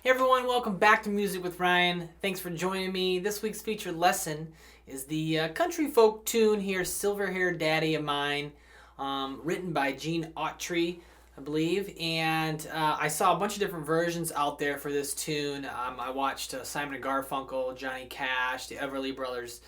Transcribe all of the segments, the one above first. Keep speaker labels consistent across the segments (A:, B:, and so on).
A: Hey everyone, welcome back to Music with Ryan. Thanks for joining me. This week's featured lesson is the country folk tune here, Silver Hair Daddy of Mine, written by Gene Autry, I believe. And I saw a bunch of different versions out there for this tune. I watched Simon & Garfunkel, Johnny Cash, the Everly Brothers,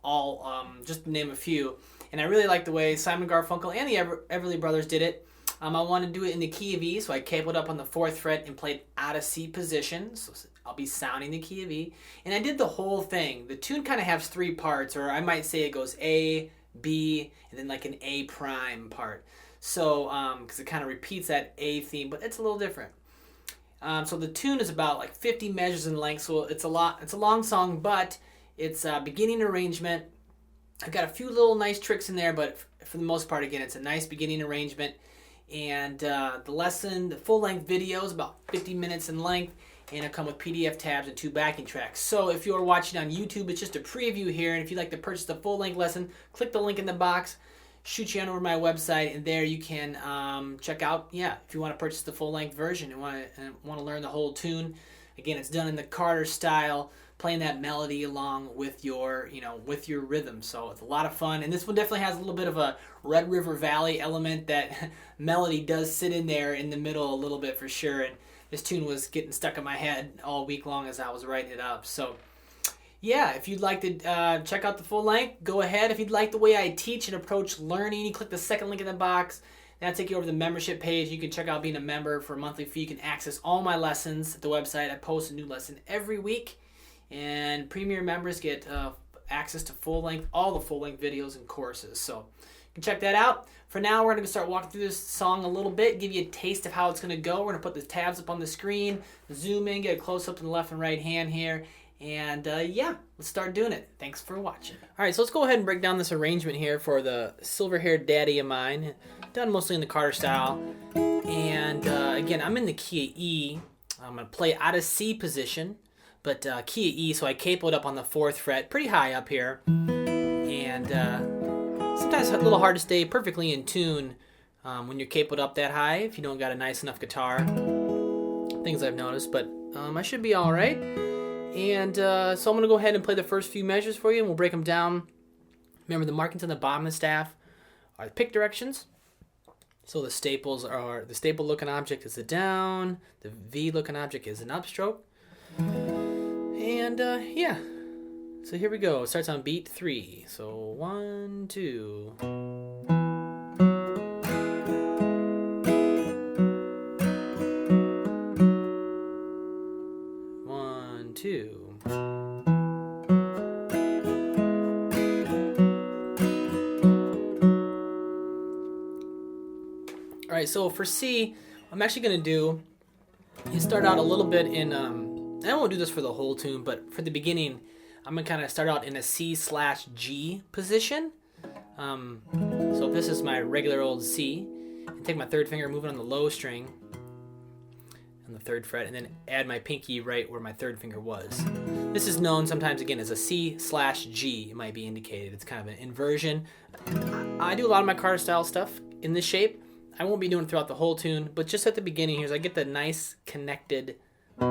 A: all just to name a few. And I really like the way Simon & Garfunkel and the Everly Brothers did it. I wanted to do it in the key of E, so I cabled up on the 4th fret and played out of C position. So I'll be sounding the key of E. And I did the whole thing. The tune kind of has 3 parts, or I might say it goes A, B, and then like an A prime part. So, because it kind of repeats that A theme, but it's a little different. So the tune is about like 50 measures in length, so it's a long song, but it's a beginning arrangement. I've got a few little nice tricks in there, but for the most part, again, it's a nice beginning arrangement. And the lesson, the full-length video is about 50 minutes in length, and it'll come with PDF tabs and 2 backing tracks. So if you're watching on YouTube, it's just a preview here, and if you'd like to purchase the full-length lesson, click the link in the box, shoot you on over to my website, and there you can check out, if you want to purchase the full-length version and want to learn the whole tune. Again, it's done in the Carter style, playing that melody along with your rhythm. So it's a lot of fun. And this one definitely has a little bit of a Red River Valley element. That melody does sit in there in the middle a little bit for sure. And this tune was getting stuck in my head all week long as I was writing it up. So yeah, if you'd like to check out the full length, go ahead. If you'd like the way I teach and approach learning, you click the second link in the box. That'll take you over to the membership page. You can check out being a member for a monthly fee. You can access all my lessons at the website. I post a new lesson every week. And Premier members get access to all the full-length videos and courses. So you can check that out. For now, we're going to start walking through this song a little bit, give you a taste of how it's going to go. We're going to put the tabs up on the screen, zoom in, get a close-up to the left and right hand here. And let's start doing it. Thanks for watching. All right, so let's go ahead and break down this arrangement here for the Silver-Haired Daddy of Mine. Done mostly in the Carter style. And again, I'm in the key of E. I'm going to play out of C position. But key of E, so I capoed up on the 4th fret, pretty high up here. And sometimes it's a little hard to stay perfectly in tune when you're capoed up that high, if you don't got a nice enough guitar. Things I've noticed, but I should be all right. And so I'm going to go ahead and play the first few measures for you, and we'll break them down. Remember, the markings on the bottom of the staff are the pick directions. So the staples are, the staple looking object is a down, the V looking object is an upstroke. And so here we go. It starts on beat 3. So 1, 2. 1, 2. All right, so for C, I'm actually going to do, you start out a little bit in, I won't do this for the whole tune, but for the beginning, I'm going to kind of start out in a C/G position. So this is my regular old C. And take my 3rd finger, move it on the low string. on the 3rd fret, and then add my pinky right where my 3rd finger was. This is known sometimes, again, as a C/G. It might be indicated. It's kind of an inversion. I do a lot of my Carter style stuff in this shape. I won't be doing it throughout the whole tune, but just at the beginning here, so I get the nice connected. Okay,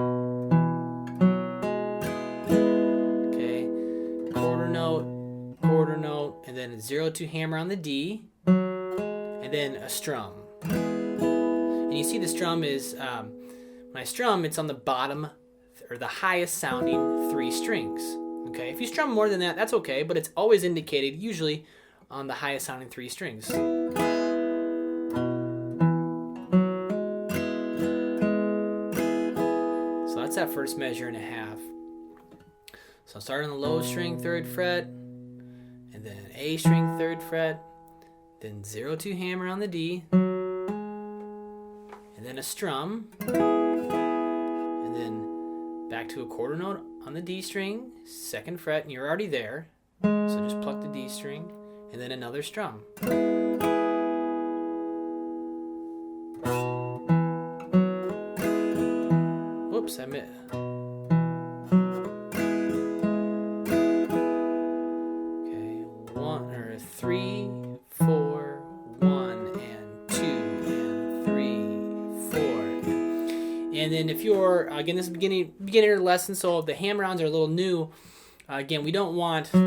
A: quarter note, and then a 0-2 hammer on the D, and then a strum. And you see the strum is, when I strum, it's on the bottom or the highest sounding 3 strings. Okay, if you strum more than that, that's okay, but it's always indicated usually on the highest sounding 3 strings. So that's that first measure and a half. So I'll start on the low string 3rd fret, and then A string 3rd fret, then 0-2 hammer on the D, and then a strum, and then back to a quarter note on the D string, 2nd fret, and you're already there. So just pluck the D string, and then another strum. Whoops, I missed. Okay, 3, 4, 1, and 2, and 3, 4. And then if you're, again, this is beginner lesson, so the hammer-ons are a little new. Again, we don't want, in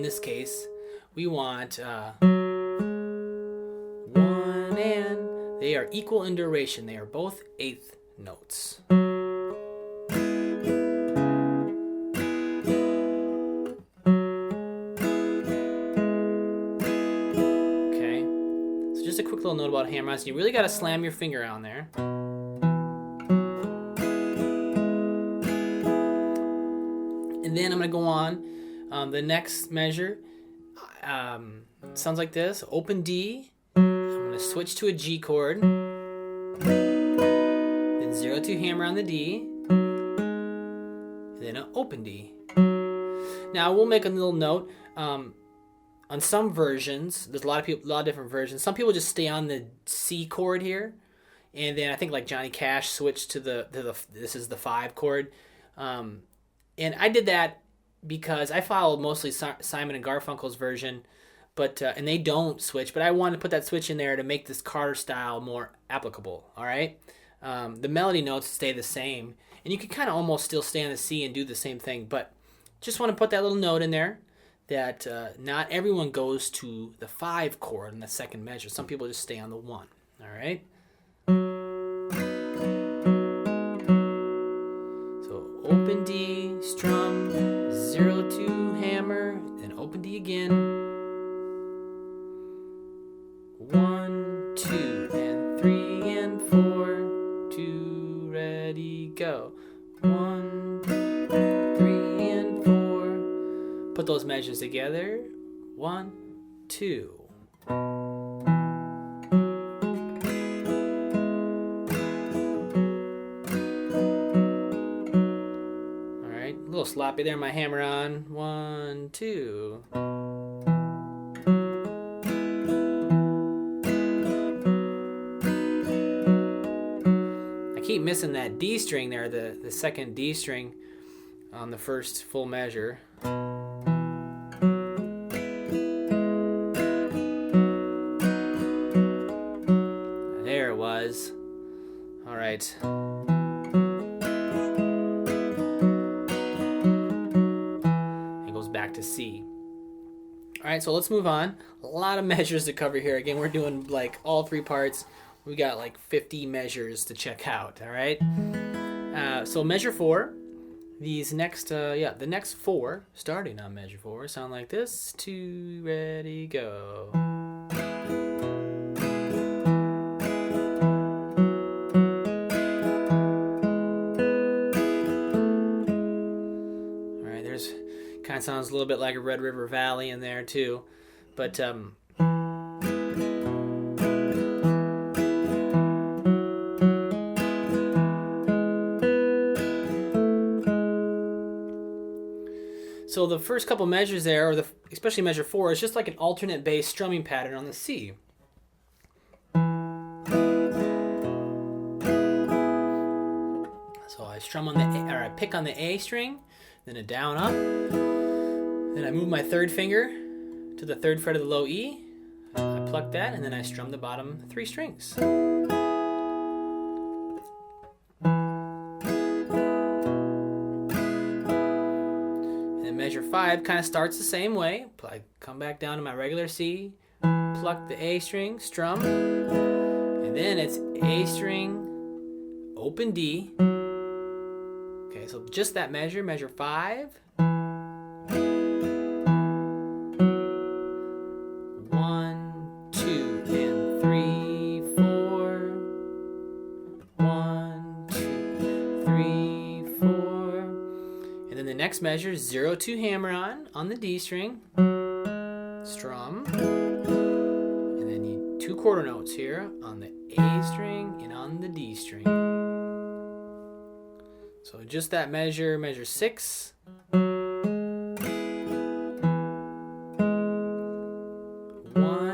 A: this case, we want 1 and, they are equal in duration. They are both 8th notes. Okay, so just a quick little note about hammer-ons. You really got to slam your finger on there. And then I'm going to go on. The next measure sounds like this. Open D. I'm going to switch to a G chord. Then 0-2 hammer on the D. And then an open D. Now we'll make a little note. On some versions, there's a lot of different versions. Some people just stay on the C chord here. And then I think like Johnny Cash switched to this is the 5 chord. And I did that because I followed mostly Simon and Garfunkel's version, but and they don't switch, but I wanted to put that switch in there to make this Carter style more applicable, all right? The melody notes stay the same, and you can kind of almost still stay on the C and do the same thing, but just want to put that little note in there that not everyone goes to the 5 chord in the 2nd measure. Some people just stay on the 1, all right? Open D, strum, 0-2 hammer, then open D again. 1, 2, and 3, and 4, 2, ready, go. 1, 3, and 4. Put those measures together. 1, 2. A little sloppy there, my hammer on. 1, 2. I keep missing that D string there, the 2nd D string on the first full measure. There it was. All right. Back to C. All right, so let's move on. A lot of measures to cover here. Again, we're doing like all 3 parts. We got like 50 measures to check out. All right. So measure 4. These next, the next 4, starting on measure 4, sound like this. 2, ready, go. Kind of sounds a little bit like a Red River Valley in there too, but so the first couple measures there, or especially measure 4, is just like an alternate bass strumming pattern on the C. strum on the A, or I pick on the A string, then a down up. Then I move my third finger to the 3rd fret of the low E. I pluck that, and then I strum the bottom 3 strings. And measure 5 kind of starts the same way. I come back down to my regular C, pluck the A string, strum, and then it's A string, open D. Okay, so just that measure, measure 5. 1, 2, and 3, 4. 1, 2, 3, 4. And then the next measure, 0, 2 hammer on the D string, strum, and then you 2 quarter notes here on the A string and on the D string. So just that measure, measure 6. 1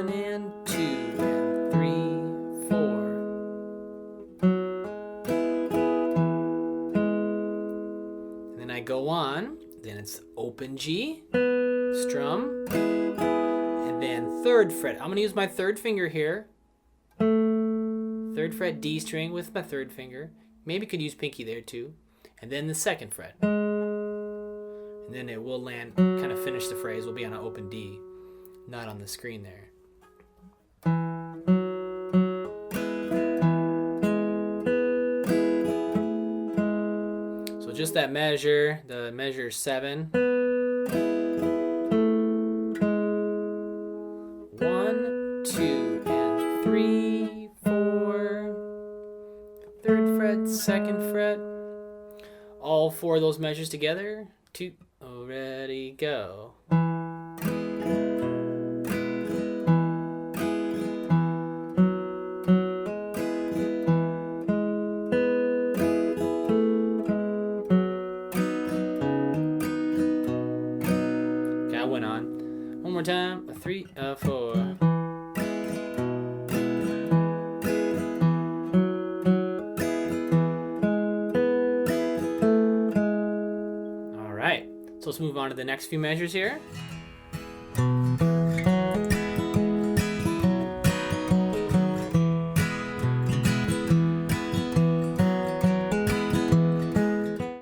A: and 2 and 3, 4. And then I go on. Then it's open G, strum, and then 3rd fret. I'm going to use my 3rd finger here. 3rd fret D string with my 3rd finger. Maybe could use pinky there too. And then the 2nd fret. And then it will land, kind of finish the phrase, will be on an open D, not on the screen there. So just that measure, the measure 7. 1, 2, and 3, 4. 3rd fret, 2nd fret. All 4 of those measures together. 2, ready, go. Okay, I went on. One more time. 3, 4. So let's move on to the next few measures here.